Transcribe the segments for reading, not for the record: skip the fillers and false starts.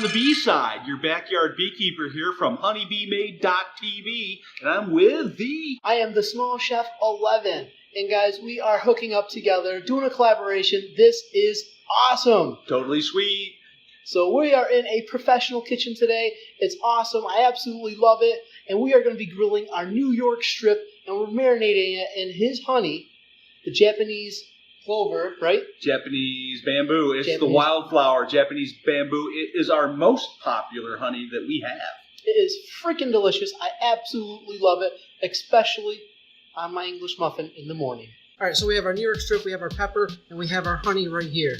the bee side, your backyard beekeeper here from HoneyBeeMade.tv, and I'm with the... I am the Small Chef 11, and guys, we are hooking up together, doing a collaboration. This is awesome. Totally sweet. So we are in a professional kitchen today. It's awesome. I absolutely love it, and we are going to be grilling our New York strip, and we're marinating it in his honey, the Japanese clover, right? Japanese bamboo. It's the wildflower Japanese bamboo. It is our most popular honey that we have. It is freaking delicious. I absolutely love it, especially on my English muffin in the morning. All right, so we have our New York strip, we have our pepper, and we have our honey right here.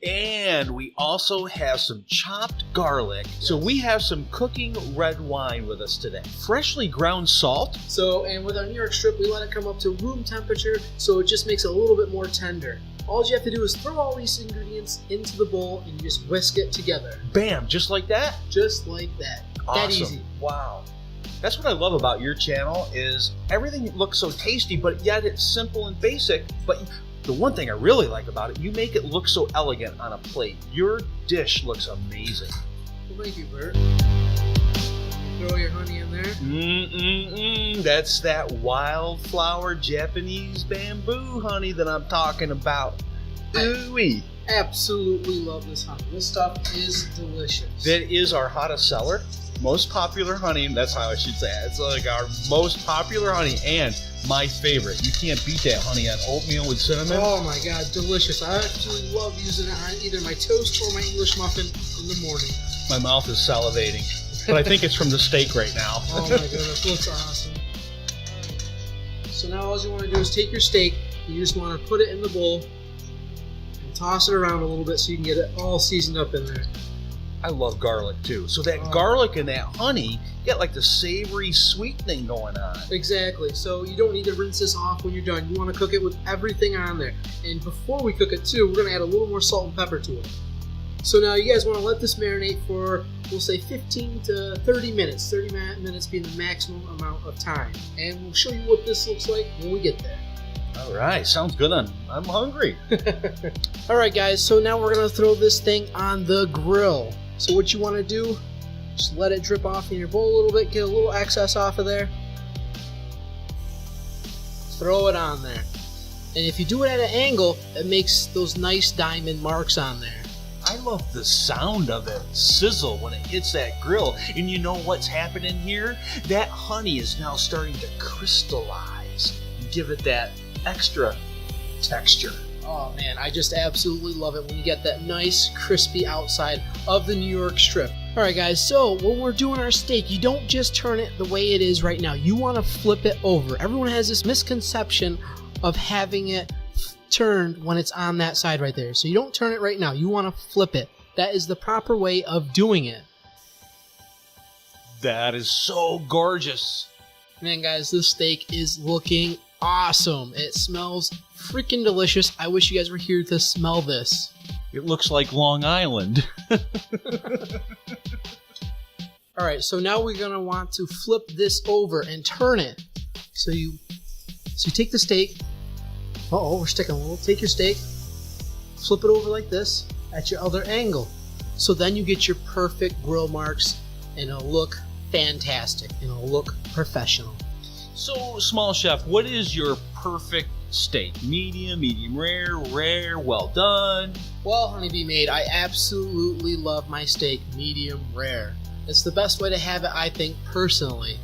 And we also have some chopped garlic. So we have some cooking red wine with us today. Freshly ground salt. So, and with our New York strip, we let it come up to room temperature, so it just makes it a little bit more tender. All you have to do is throw all these ingredients into the bowl and you just whisk it together. Bam, just like that? Just like that. Awesome. That easy. Wow. That's what I love about your channel is everything looks so tasty, but yet it's simple and basic. But the one thing I really like about it, you make it look so elegant on a plate. Your dish looks amazing. Well, thank you, Burt. Throw your honey in there. That's that wildflower Japanese bamboo honey that I'm talking about. Ooh-wee. Absolutely love this honey. This stuff is delicious. That is our hottest seller. Most popular honey, that's how I should say it. It's like our most popular honey and my favorite. You can't beat that honey on oatmeal with cinnamon. Oh my God, delicious. I absolutely love using it on either my toast or my English muffin in the morning. My mouth is salivating, but I think it's from the steak right now. Oh my goodness, looks awesome. So now all you want to do is take your steak, you just want to put it in the bowl and toss it around a little bit so you can get it all seasoned up in there. I love garlic too. So that garlic and that honey, you get like the savory sweetening going on. Exactly. So you don't need to rinse this off when you're done. You want to cook it with everything on there. And before we cook it too, we're going to add a little more salt and pepper to it. So now you guys want to let this marinate for, we'll say 15 to 30 minutes. 30 minutes being the maximum amount of time. And we'll show you what this looks like when we get there. All right, sounds good. I'm hungry. All right, guys, so now we're going to throw this thing on the grill. So what you want to do, just let it drip off in your bowl a little bit, get a little excess off of there. Throw it on there. And if you do it at an angle, it makes those nice diamond marks on there. I love the sound of it sizzle when it hits that grill. And you know what's happening here? That honey is now starting to crystallize and give it that extra texture. Oh man, I just absolutely love it when you get that nice crispy outside of the New York strip. Alright guys, so when we're doing our steak, you don't just turn it the way it is right now. You want to flip it over. Everyone has this misconception of having it turned when it's on that side right there. So you don't turn it right now. You want to flip it. That is the proper way of doing it. That is so gorgeous. Man guys, this steak is looking awesome. It smells freaking delicious. I wish you guys were here to smell this. It looks like Long Island. Alright, so now we're going to want to flip this over and turn it. So you take the steak. Uh-oh, we're sticking a little. Take your steak, flip it over like this at your other angle. So then you get your perfect grill marks and it'll look fantastic and it'll look professional. So, Small Chef, what is your perfect steak? Medium, medium rare, well done? Well, HoneyBeeMade, I absolutely love my steak medium rare. It's the best way to have it, I think, personally.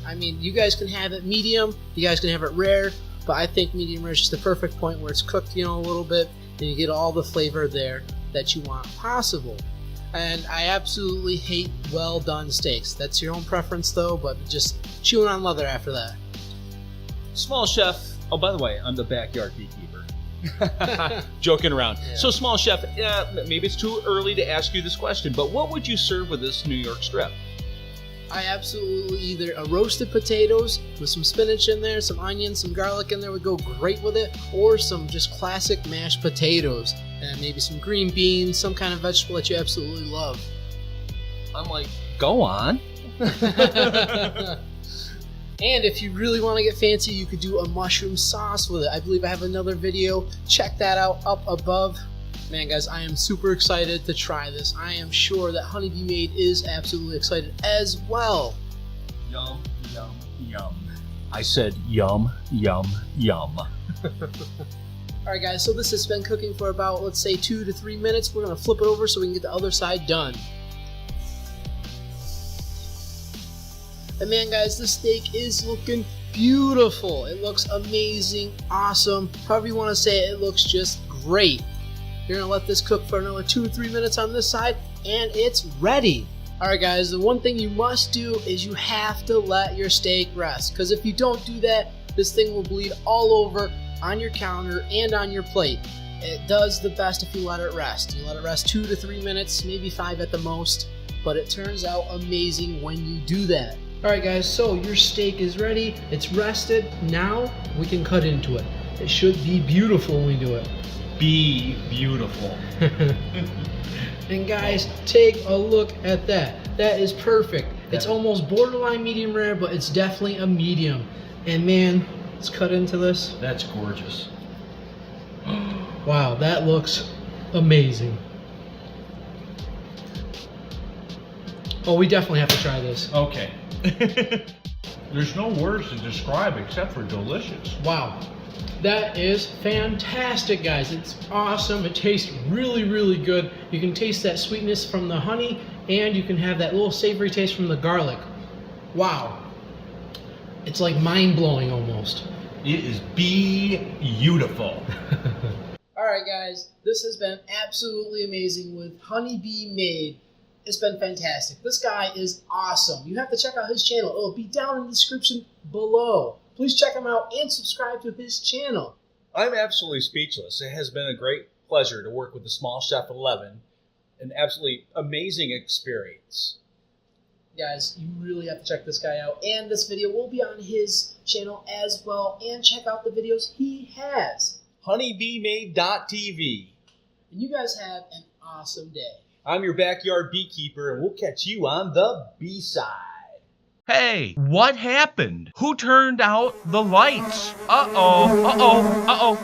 I mean, you guys can have it medium, you guys can have it rare, but I think medium rare is just the perfect point where it's cooked, a little bit, and you get all the flavor there that you want possible. And I absolutely hate well done steaks. That's your own preference though, but just chewing on leather after that. Small Chef, oh by the way, I'm the backyard beekeeper. Joking around. Yeah. So Small Chef, maybe it's too early to ask you this question, but what would you serve with this New York strip? I absolutely either roasted potatoes with some spinach in there, some onions, some garlic in there would go great with it, or some just classic mashed potatoes, and maybe some green beans, some kind of vegetable that you absolutely love. I'm like, go on. And if you really want to get fancy, you could do a mushroom sauce with it. I believe I have another video. Check that out up above. Man, guys, I am super excited to try this. I am sure that HoneyBeeMade is absolutely excited as well. Yum, yum, yum. I said yum, yum, yum. Alright guys, so this has been cooking for about, let's say, 2 to 3 minutes. We're going to flip it over so we can get the other side done. And man, guys, this steak is looking beautiful. It looks amazing, awesome, however you want to say it, it looks just great. You're going to let this cook for another 2 or 3 minutes on this side, and it's ready. Alright guys, the one thing you must do is you have to let your steak rest, because if you don't do that, this thing will bleed all over on your counter and on your plate. It does the best if you let it rest. You let it rest 2 to 3 minutes, maybe 5 at the most, but it turns out amazing when you do that. Alright guys, so your steak is ready, it's rested, now we can cut into it. It should be beautiful when we do it. Be beautiful. And guys, take a look at that. That is perfect. It's almost borderline medium rare, but it's definitely a medium. And man, let's cut into this. That's gorgeous. Wow, that looks amazing. Oh, we definitely have to try this. Okay. There's no words to describe except for delicious. Wow. That is fantastic, guys. It's awesome. It tastes really, really good. You can taste that sweetness from the honey, and you can have that little savory taste from the garlic. Wow. It's like mind-blowing almost. It is beautiful. Alright guys, this has been absolutely amazing with HoneyBeeMade. It's been fantastic. This guy is awesome. You have to check out his channel. It'll be down in the description below. Please check him out and subscribe to his channel. I'm absolutely speechless. It has been a great pleasure to work with the Small Chef 11. An absolutely amazing experience. Guys, you really have to check this guy out. And this video will be on his channel as well. And check out the videos he has. HoneyBeeMade.tv. And you guys have an awesome day. I'm your backyard beekeeper, and we'll catch you on the B-side. Hey, what happened? Who turned out the lights? Uh-oh, uh-oh, uh-oh.